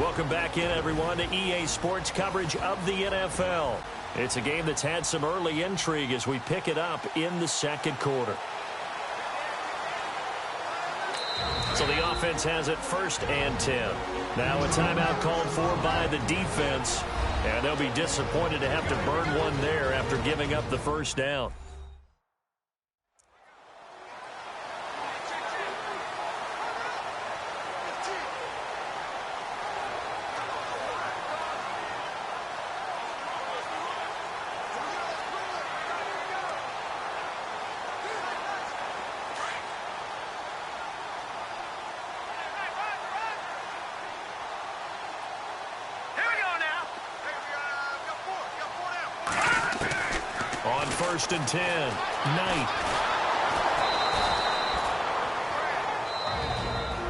Welcome back in, everyone, to EA Sports coverage of the NFL. It's a game that's had some early intrigue as we pick it up in the second quarter. So the offense has it 1st and 10. Now a timeout called for by the defense, and they'll be disappointed to have to burn one there after giving up the first down. On 1st and 10, Knight.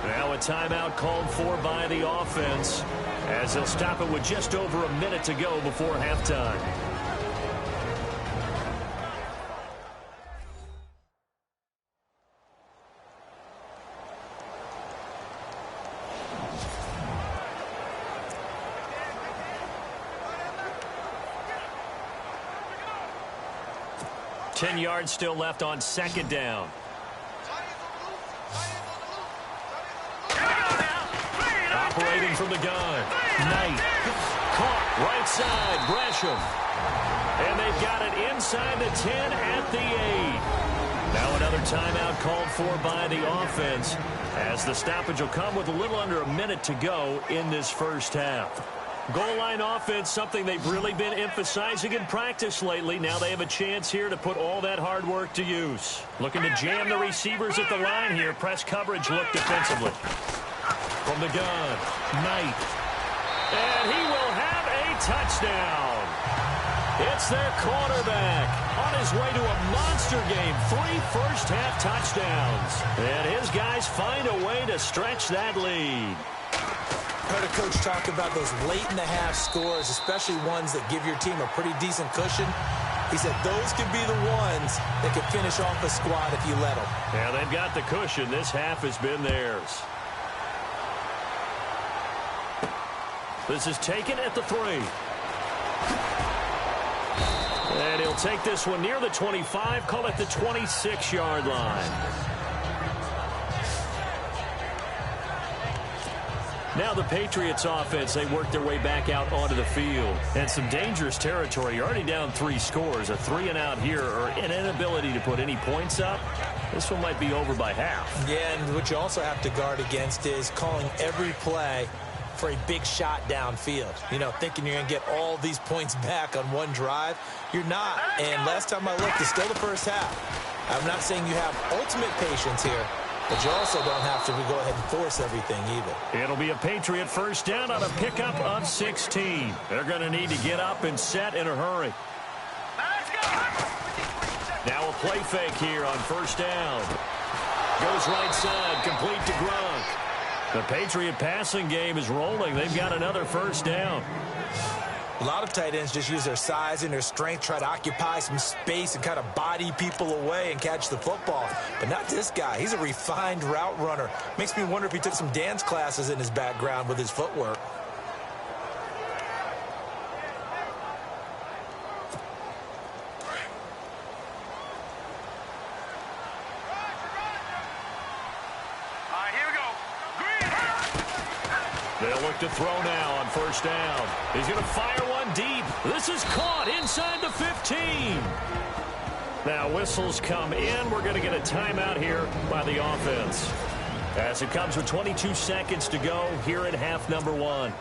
Now a timeout called for by the offense as they'll stop it with just over a minute to go before halftime. Ten yards still left on 2nd down. Operating from the gun. Knight. Caught right side. Gresham. And they've got it inside the 10 at the 8. Now another timeout called for by the offense as the stoppage will come with a little under a minute to go in this first half. Goal line offense, something they've really been emphasizing in practice lately. Now they have a chance here to put all that hard work to use. Looking to jam the receivers at the line here. Press coverage look defensively. From the gun, Knight. And he will have a touchdown. It's their quarterback on his way to a monster game. 3 first-half touchdowns. And his guys find a way to stretch that lead. Heard a coach talk about those late-in-the-half scores, especially ones that give your team a pretty decent cushion. He said those could be the ones that could finish off a squad if you let them. Yeah, they've got the cushion. This half has been theirs. This is taken at the 3. And he'll take this one near the 25, call it the 26-yard line. Now the Patriots offense, they work their way back out onto the field. And some dangerous territory. You're already down 3 scores. A 3-and-out here or an inability to put any points up. This one might be over by half. Yeah, and what you also have to guard against is calling every play for a big shot downfield. You know, thinking you're going to get all these points back on one drive. You're not. And last time I looked, it's still the first half. I'm not saying you have ultimate patience here, but you also don't have to go ahead and force everything either. It'll be a Patriot first down on a pickup of 16. They're going to need to get up and set in a hurry. Now a play fake here on first down. Goes right side, complete to Gronk. The Patriot passing game is rolling. They've got another first down. A lot of tight ends just use their size and their strength, try to occupy some space and kind of body people away and catch the football. But not this guy. He's a refined route runner. Makes me wonder if he took some dance classes in his background with his footwork. They'll look to throw now on first down. He's going to fire one deep. This is caught inside the 15. Now whistles come in. We're going to get a timeout here by the offense, as it comes with 22 seconds to go here in half number 1.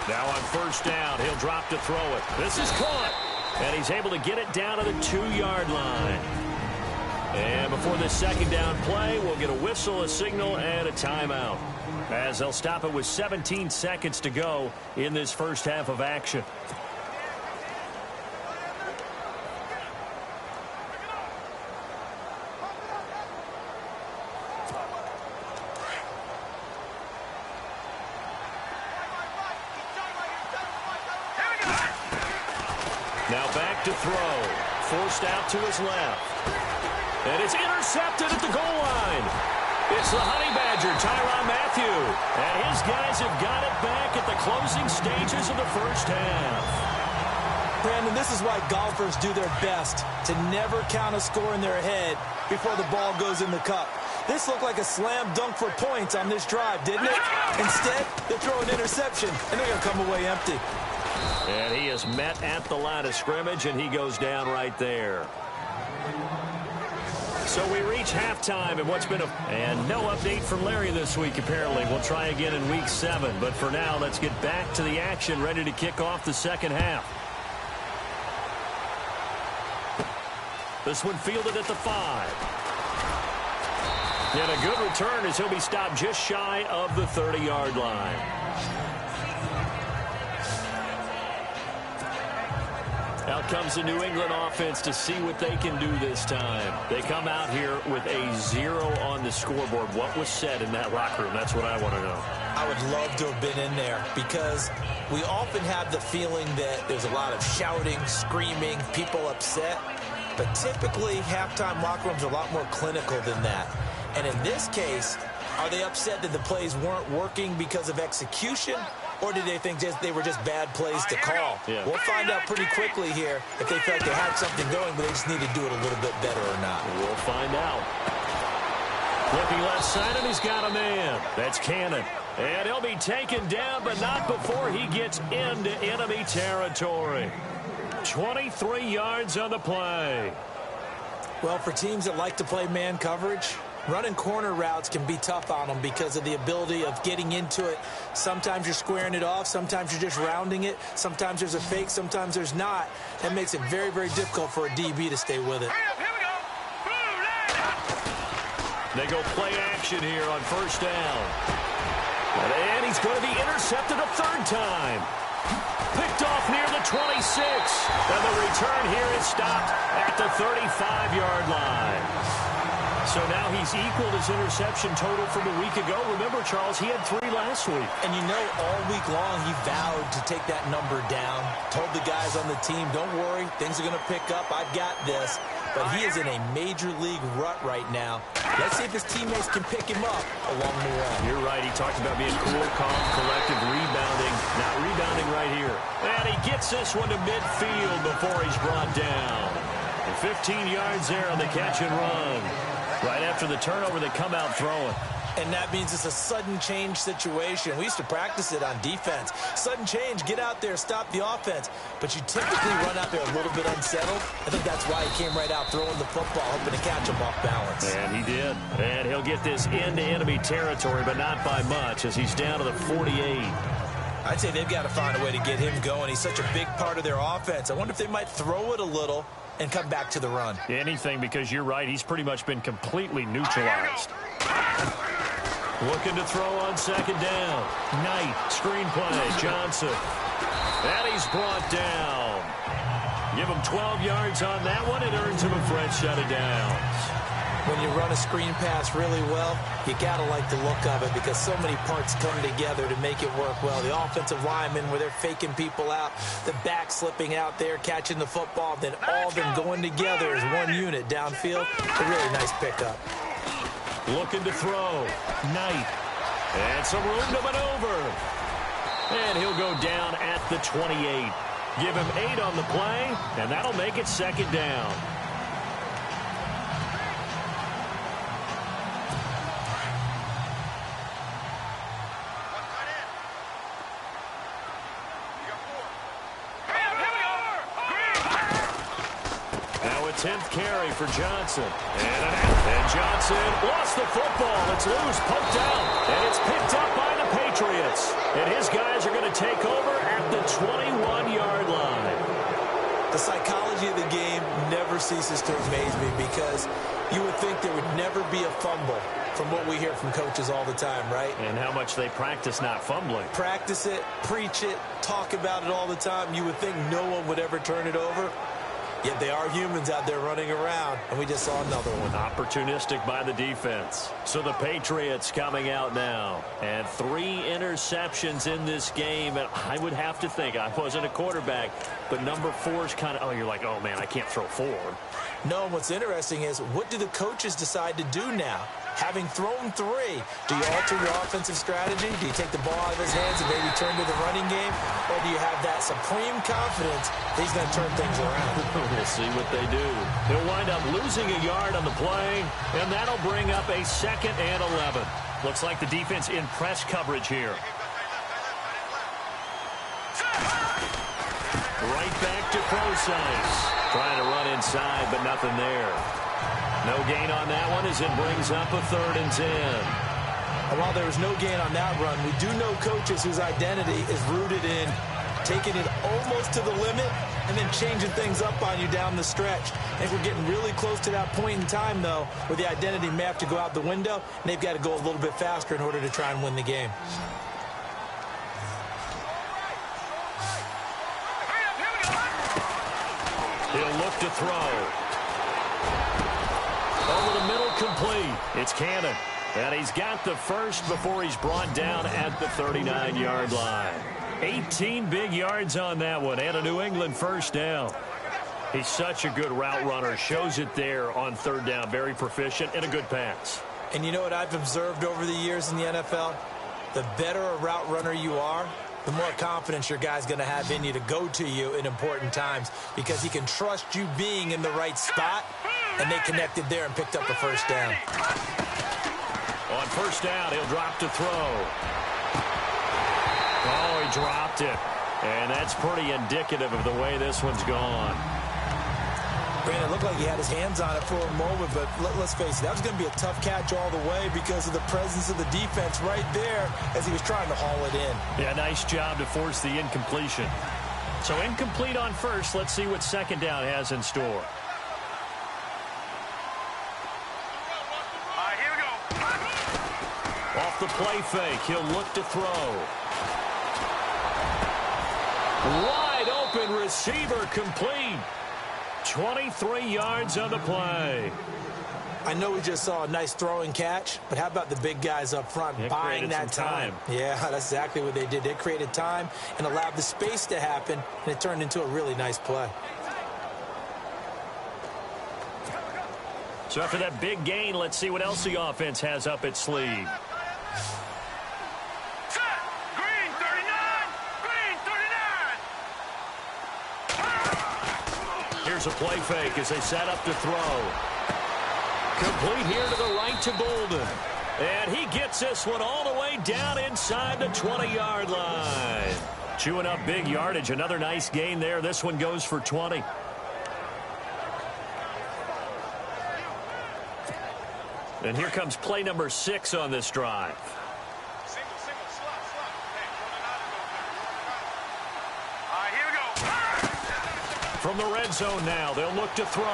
Now on first down, he'll drop to throw it. This is caught, and he's able to get it down to the 2-yard line. And before this second down play, we'll get a whistle, a signal, and a timeout, as they'll stop it with 17 seconds to go in this first half of action. Now back to throw. Forced out to his left. And it's intercepted at the goal line. It's the Honey Badger, Tyrann Mathieu. And his guys have got it back at the closing stages of the first half. Brandon, this is why golfers do their best to never count a score in their head before the ball goes in the cup. This looked like a slam dunk for points on this drive, didn't it? Instead, they throw an interception, and they're going to come away empty. And he is met at the line of scrimmage, and he goes down right there. So we reach halftime in what's been and no update from Larry this week, apparently. We'll try again in week 7. But for now, let's get back to the action, ready to kick off the second half. This one fielded at the 5. And a good return as he'll be stopped just shy of the 30-yard line. Out comes the New England offense to see what they can do this time. They come out here with a 0 on the scoreboard. What was said in that locker room? That's what I want to know. I would love to have been in there because we often have the feeling that there's a lot of shouting, screaming, people upset. But typically, halftime locker rooms are a lot more clinical than that. And in this case, are they upset that the plays weren't working because of execution? Or did they think they were just bad plays to call? Yeah. We'll find out pretty quickly here if they felt like they had something going, but they just need to do it a little bit better or not. We'll find out. Looking left side, and he's got a man. That's Cannon. And he'll be taken down, but not before he gets into enemy territory. 23 yards on the play. Well, for teams that like to play man coverage, running corner routes can be tough on them because of the ability of getting into it. Sometimes you're squaring it off. Sometimes you're just rounding it. Sometimes there's a fake. Sometimes there's not. That makes it very, very difficult for a DB to stay with it. They go play action here on first down. And he's going to be intercepted a third time. Picked off near the 26. And the return here is stopped at the 35-yard line. So now he's equaled his interception total from a week ago. Remember, Charles, he had 3 last week. And you know, all week long he vowed to take that number down. Told the guys on the team, don't worry, things are going to pick up. I've got this. But he is in a major league rut right now. Let's see if his teammates can pick him up along the way. You're right. He talked about being cool, calm, collective, rebounding. Not rebounding right here. And he gets this one to midfield before he's brought down. And 15 yards there on the catch and run. Right after the turnover, they come out throwing. And that means it's a sudden change situation. We used to practice it on defense. Sudden change, get out there, stop the offense. But you typically run out there a little bit unsettled. I think that's why he came right out throwing the football, hoping to catch him off balance. And he did. And he'll get this into enemy territory, but not by much as he's down to the 48. I'd say they've got to find a way to get him going. He's such a big part of their offense. I wonder if they might throw it a little and come back to the run. Anything, because you're right, he's pretty much been completely neutralized. Looking to throw on second down. Knight, screen play, Johnson. And he's brought down. Give him 12 yards on that one. It earns him a fresh set of downs. When you run a screen pass really well, you got to like the look of it because so many parts come together to make it work well. The offensive linemen, where they're faking people out, the back slipping out there, catching the football, then all of them going together as one unit downfield. A really nice pickup. Looking to throw. Knight. And some room to maneuver. And he'll go down at the 28. Give him 8 on the play, and that'll make it second down. Now a 10th carry for Johnson. And Johnson lost the football. It's loose, poked out, and it's picked up by the Patriots. And his guys are going to take over at the 21-yard line. The psychology of the game never ceases to amaze me because you would think there would never be a fumble from what we hear from coaches all the time, right? And how much they practice not fumbling. Practice it, preach it, talk about it all the time. You would think no one would ever turn it over. Yet they are humans out there running around, and we just saw another one. Opportunistic by the defense. So the Patriots coming out now. And 3 interceptions in this game. And I would have to think, I wasn't a quarterback, but number 4 is kind of, oh, you're like, oh, man, I can't throw 4. No, what's interesting is, what do the coaches decide to do now? Having thrown 3, do you alter your offensive strategy? Do you take the ball out of his hands and maybe turn to the running game? Or do you have that supreme confidence that he's going to turn things around? We'll see what they do. They'll wind up losing a yard on the play, and that'll bring up a 2nd and 11. Looks like the defense in press coverage here. Right back to Procise. Trying to run inside, but nothing there. No gain on that one as it brings up a 3rd and 10. And while there was no gain on that run, we do know coaches whose identity is rooted in taking it almost to the limit and then changing things up on you down the stretch. I think we're getting really close to that point in time, though, where the identity may have to go out the window, and they've got to go a little bit faster in order to try and win the game. He'll look to throw. Over the middle, complete. It's Cannon. And he's got the first before he's brought down at the 39-yard line. 18 big yards on that one, and a New England first down. He's such a good route runner. Shows it there on 3rd down. Very proficient and a good pass. And you know what I've observed over the years in the NFL? The better a route runner you are, the more confidence your guy's going to have in you to go to you in important times, because he can trust you being in the right spot, and they connected there and picked up a first down. On 1st down, he'll drop to throw. Oh, he dropped it. And that's pretty indicative of the way this one's gone. Brandon, it looked like he had his hands on it for a moment, but let's face it, that was going to be a tough catch all the way because of the presence of the defense right there as he was trying to haul it in. Yeah, nice job to force the incompletion. So incomplete on 1st. Let's see what 2nd down has in store. Off the play fake, he'll look to throw. Wide open receiver, complete. 23 yards on the play. I know we just saw a nice throwing catch, but how about the big guys up front buying that time? Yeah, that's exactly what they did. They created time and allowed the space to happen, and it turned into a really nice play. So after that big gain, let's see what else the offense has up its sleeve. Here's a play fake as they set up to throw. Complete here to the right to Bolden. And he gets this one all the way down inside the 20-yard line. Chewing up big yardage. Another nice gain there. This one goes for 20. And here comes play number 6 on this drive. From the red zone now, they'll look to throw.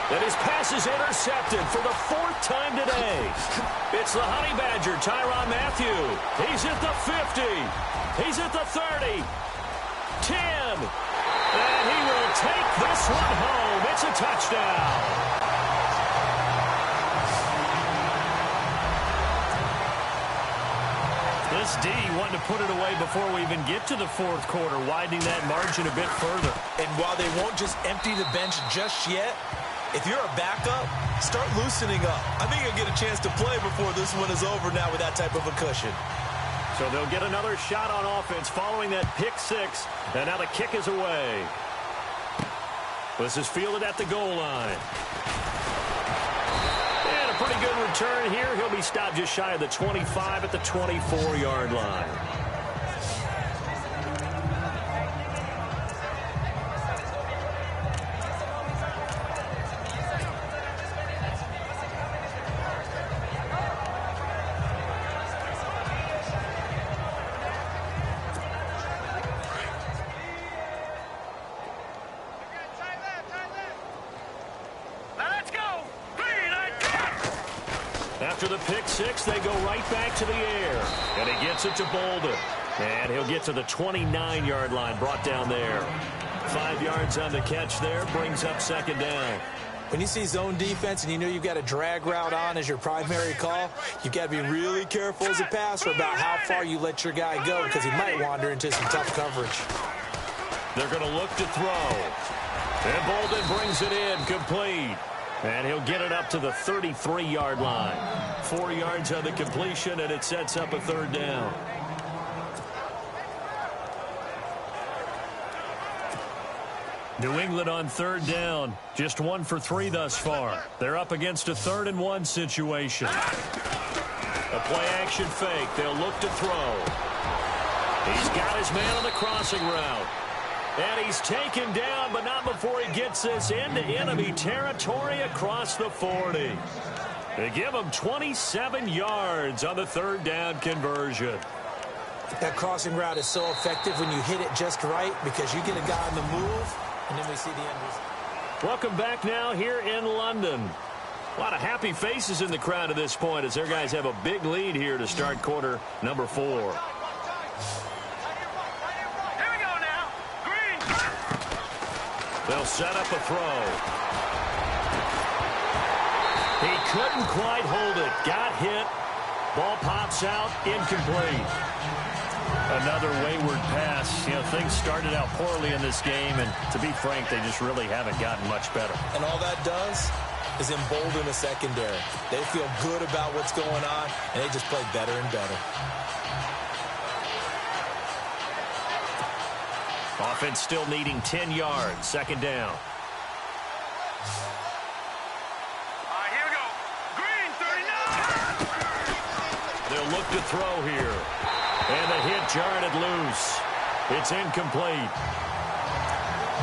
And his pass is intercepted for the 4th time today. It's the Honey Badger, Tyrann Mathieu. He's at the 50. He's at the 30. 10. And he will take this one home. It's a touchdown. This D wanted to put it away before we even get to the 4th quarter, widening that margin a bit further. And while they won't just empty the bench just yet, if you're a backup, start loosening up. I think you'll get a chance to play before this one is over now with that type of a cushion. So they'll get another shot on offense following that pick 6, and now the kick is away. This is fielded at the goal line. And a pretty good return here. He'll be stopped just shy of the 25 at the 24-yard line. After the pick 6, they go right back to the air. And he gets it to Bolden. And he'll get to the 29-yard line, brought down there. 5 yards on the catch there, brings up second down. When you see zone defense and you know you've got a drag route on as your primary call, you've got to be really careful as a passer about how far you let your guy go because he might wander into some tough coverage. They're going to look to throw. And Bolden brings it in, complete. And he'll get it up to the 33-yard line. 4 yards on the completion, and it sets up a third down. New England on third down. Just 1 for 3 thus far. They're up against a 3rd and 1 situation. A play-action fake. They'll look to throw. He's got his man on the crossing route. And he's taken down, but not before he gets this into enemy territory across the 40. They give him 27 yards on the 3rd down conversion. That crossing route is so effective when you hit it just right because you get a guy on the move, and then we see the end result. Welcome back now here in London. A lot of happy faces in the crowd at this point as their guys have a big lead here to start quarter number 4. They'll set up a throw. He couldn't quite hold it. Got hit. Ball pops out. Incomplete. Another wayward pass. You know, things started out poorly in this game, and to be frank, they just really haven't gotten much better. And all that does is embolden the secondary. They feel good about what's going on, and they just play better and better. Offense still needing 10 yards. Second down. Here we go. Green, 39. They'll look to throw here. And the hit jarred it loose. It's incomplete.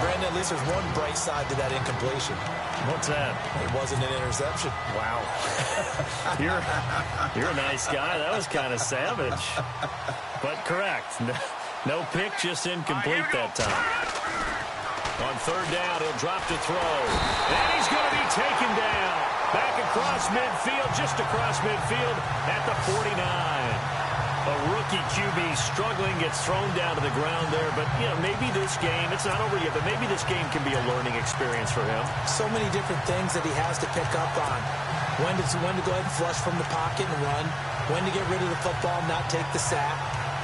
Brandon, at least there's one bright side to that incompletion. What's that? It wasn't an interception. Wow. You're a nice guy. That was kind of savage. But correct. No pick, just incomplete that time. On third down, he'll drop to throw. And he's going to be taken down. Back across midfield, just across midfield at the 49. A rookie QB struggling, gets thrown down to the ground there. But, you know, maybe this game, it's not over yet, but maybe this game can be a learning experience for him. So many different things that he has to pick up on. When to go ahead and flush from the pocket and run. When to get rid of the football, not take the sack.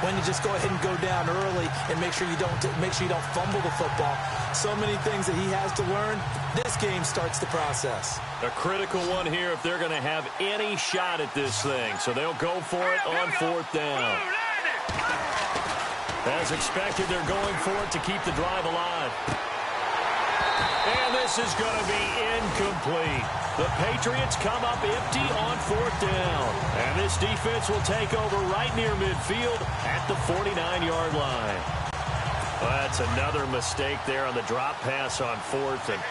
When to just go ahead and go down early and make sure you don't fumble the football. So many things that he has to learn. This game starts the process. A critical one here if they're going to have any shot at this thing. So they'll go for it on fourth down. As expected, they're going for it to keep the drive alive. And this is going to be incomplete. The Patriots come up empty on fourth down. And this defense will take over right near midfield at the 49-yard line. Well, that's another mistake there on the drop pass on fourth. And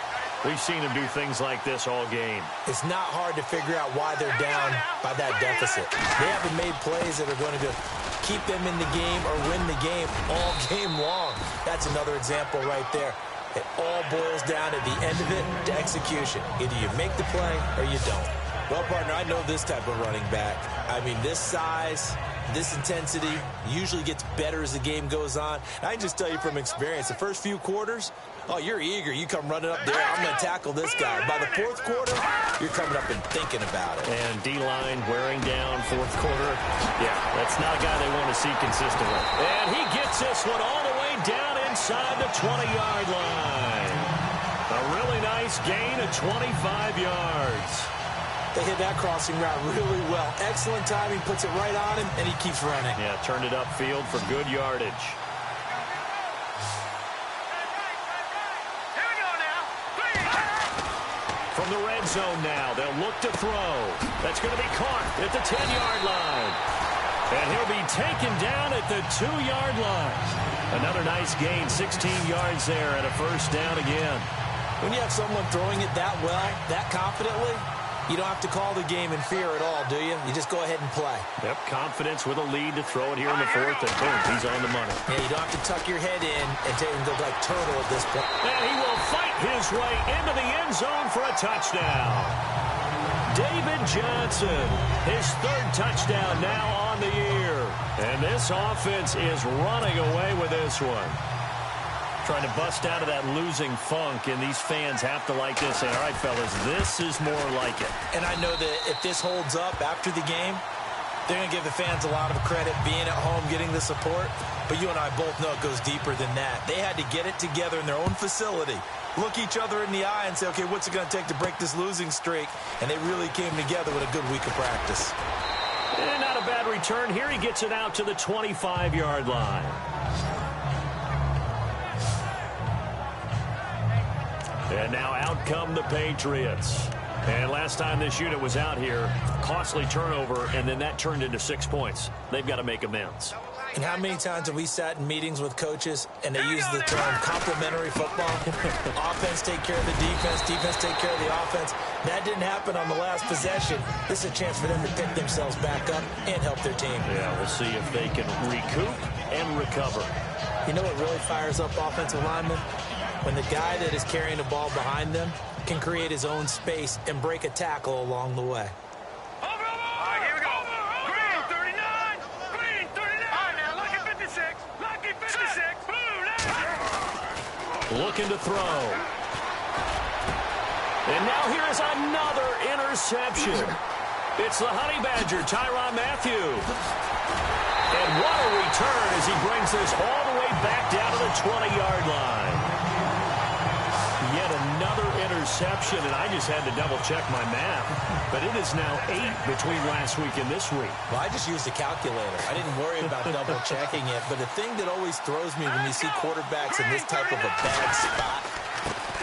we've seen him do things like this all game. It's not hard to figure out why they're down by that deficit. They haven't made plays that are going to keep them in the game or win the game all game long. That's another example right there. It all boils down at the end of it to execution. Either you make the play or you don't. Well, partner, I know this type of running back. I mean, this size, this intensity usually gets better as the game goes on. I can just tell you from experience, the first few quarters, oh, you're eager. You come running up there. I'm going to tackle this guy. By the fourth quarter, you're coming up and thinking about it. And D-line wearing down fourth quarter. Yeah, that's not a guy they want to see consistently. And he gets this one all the way down inside the 20-yard line. A really nice gain of 25 yards. They hit that crossing route really well. Excellent timing, puts it right on him, and he keeps running. Yeah, turned it upfield for good yardage. Here we go now. From the red zone now, they'll look to throw. That's going to be caught at the 10-yard line. And he'll be taken down at the 2-yard line. Another nice gain, 16 yards there and a first down again. When you have someone throwing it that well, that confidently, you don't have to call the game in fear at all, do you? You just go ahead and play. Yep, confidence with a lead to throw it here in the fourth, and boom, he's on the money. Yeah, you don't have to tuck your head in and take him to like turtle at this point. And he will fight his way into the end zone for a touchdown. David Johnson, his third touchdown now on the year. And this offense is running away with this one. Trying to bust out of that losing funk, and these fans have to like this. Say, all right, fellas, this is more like it. And I know that if this holds up after the game, they're going to give the fans a lot of credit being at home, getting the support. But you and I both know it goes deeper than that. They had to get it together in their own facility, look each other in the eye and say, okay, what's it going to take to break this losing streak? And they really came together with a good week of practice. And not a bad return. Here he gets it out to the 25-yard line. And now out come the Patriots. And last time this unit was out here, costly turnover, and then that turned into 6 points. They've got to make amends. And how many times have we sat in meetings with coaches and they use the term complementary football? Offense take care of the defense, defense take care of the offense. That didn't happen on the last possession. This is a chance for them to pick themselves back up and help their team. Yeah, we'll see if they can recoup and recover. You know what really fires up offensive linemen? When the guy that is carrying the ball behind them can create his own space and break a tackle along the way. All right, here we go. Green, 39. Green, 39. All right, now, lucky 56. Lucky 56. Blue, Looking to throw. And now here is another interception. It's the Honey Badger, Tyrann Mathieu. And what a return as he brings this all the way back down to the 20-yard line. Yet another interception, and I just had to double-check my math. But it is now 8 between last week and this week. Well, I just used a calculator. I didn't worry about double-checking it. But the thing that always throws me when you see quarterbacks in this type of a bad spot,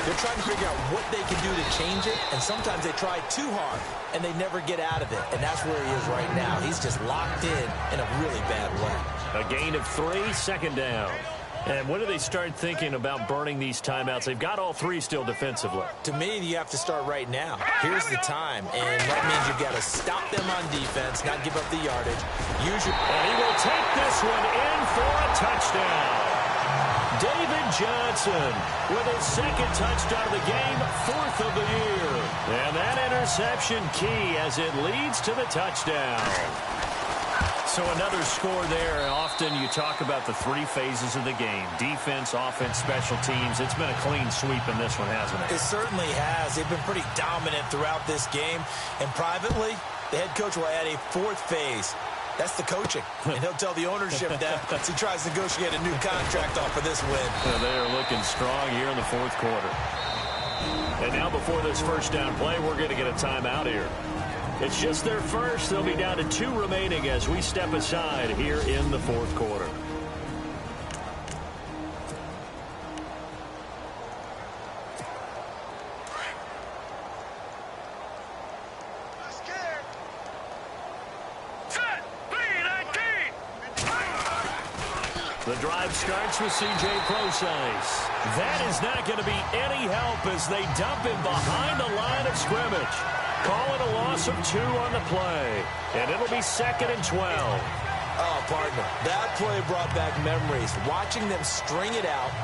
they're trying to figure out what they can do to change it, and sometimes they try too hard, and they never get out of it. And that's where he is right now. He's just locked in a really bad way. A gain of 3, second down. And when do they start thinking about burning these timeouts? They've got all 3 still defensively. To me, you have to start right now. Here's the time, and that means you've got to stop them on defense, not give up the yardage. And he will take this one in for a touchdown. David Johnson with his second touchdown of the game, 4th of the year. And that interception key as it leads to the touchdown. So another score there. Often you talk about the 3 phases of the game. Defense, offense, special teams. It's been a clean sweep in this one, hasn't it? It certainly has. They've been pretty dominant throughout this game. And privately, the head coach will add a 4th phase. That's the coaching. And he'll tell the ownership that as he tries to negotiate a new contract off of this win. Well, they are looking strong here in the 4th quarter. And now before this first down play, we're going to get a timeout here. It's just their first. They'll be down to 2 remaining as we step aside here in the 4th quarter. set, 3-19. The drive starts with C.J. Procise. That is not going to be any help as they dump him behind the line of scrimmage. Calling a loss of 2 on the play. And it'll be 2nd and 12. Oh, partner, that play brought back memories. Watching them string it out,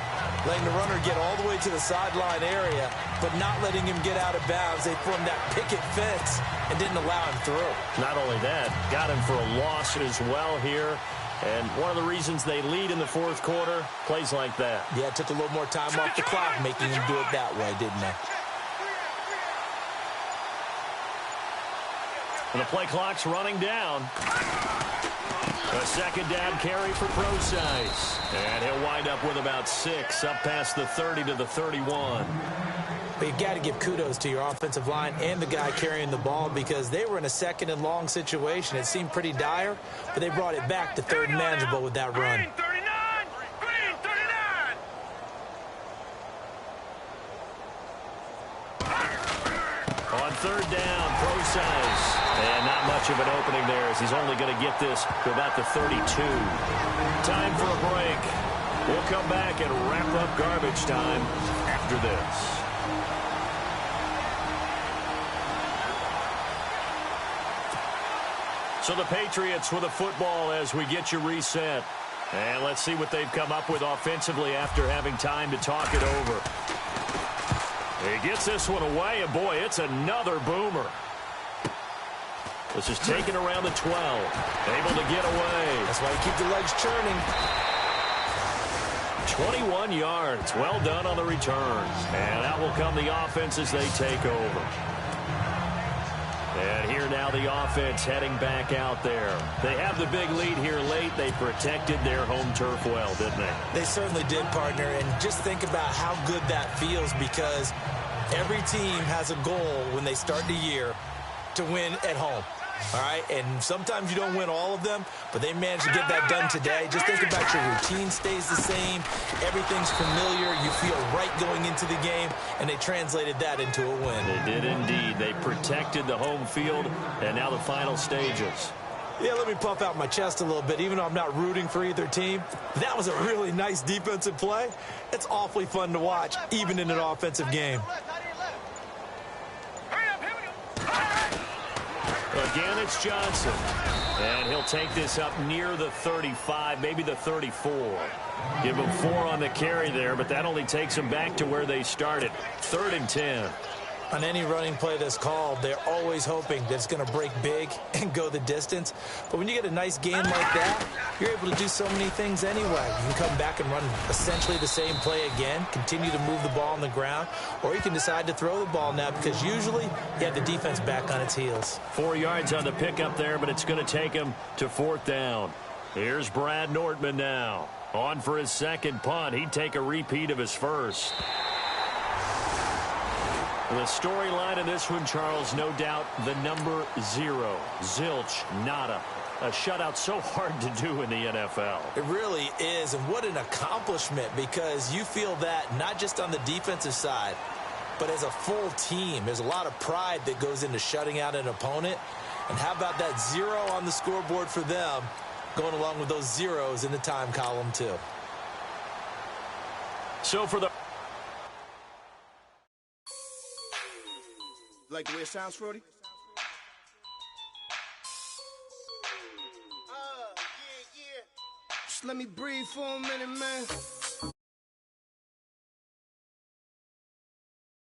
letting the runner get all the way to the sideline area, but not letting him get out of bounds. They formed that picket fence and didn't allow him through. Not only that, got him for a loss as well here. And one of the reasons they lead in the 4th quarter, plays like that. Yeah, it took a little more time off the clock, making him do it that way, didn't they? And the play clock's running down. A 2nd down carry for Procise. And he'll wind up with about 6, up past the 30 to the 31. But you got to give kudos to your offensive line and the guy carrying the ball because they were in a 2nd and long situation. It seemed pretty dire, but they brought it back to 3rd and manageable with that run. Green, 39. Green, 39. On 3rd down, Procise. And not much of an opening there as he's only going to get this to about the 32. Time for a break. We'll come back and wrap up garbage time after this. So the Patriots with a football as we get you reset. And let's see what they've come up with offensively after having time to talk it over. He gets this one away, and boy, it's another boomer. This is taken around the 12. Able to get away. That's why you keep the legs churning. 21 yards. Well done on the return. And that will come the offense as they take over. And here now the offense heading back out there. They have the big lead here late. They protected their home turf well, didn't they? They certainly did, partner. And just think about how good that feels, because every team has a goal when they start the year to win at home. All right, and sometimes you don't win all of them, but they managed to get that done today. Just think about your routine stays the same. Everything's familiar. You feel right going into the game, and they translated that into a win. They did indeed. They protected the home field, and now the final stages. Yeah, let me puff out my chest a little bit, even though I'm not rooting for either team. That was a really nice defensive play. It's awfully fun to watch, even in an offensive game. Again, it's Johnson. And he'll take this up near the 35, maybe the 34. Give him 4 on the carry there, but that only takes them back to where they started. 3rd and 10. On any running play that's called, they're always hoping that it's going to break big and go the distance. But when you get a nice game like that, you're able to do so many things anyway. You can come back and run essentially the same play again, continue to move the ball on the ground, or you can decide to throw the ball now, because usually you have the defense back on its heels. 4 yards on the pickup there, but it's going to take him to 4th down. Here's Brad Nortman now. On for his second punt. He'd take a repeat of his first. The storyline in this one, Charles, no doubt the number 0. Zilch, nada. A shutout so hard to do in the NFL. It really is, and what an accomplishment, because you feel that not just on the defensive side, but as a full team. There's a lot of pride that goes into shutting out an opponent. And how about that 0 on the scoreboard for them, going along with those zeros in the time column, too. So for the... Like the way it sounds, Frody? Yeah. Just let me breathe for a minute, man.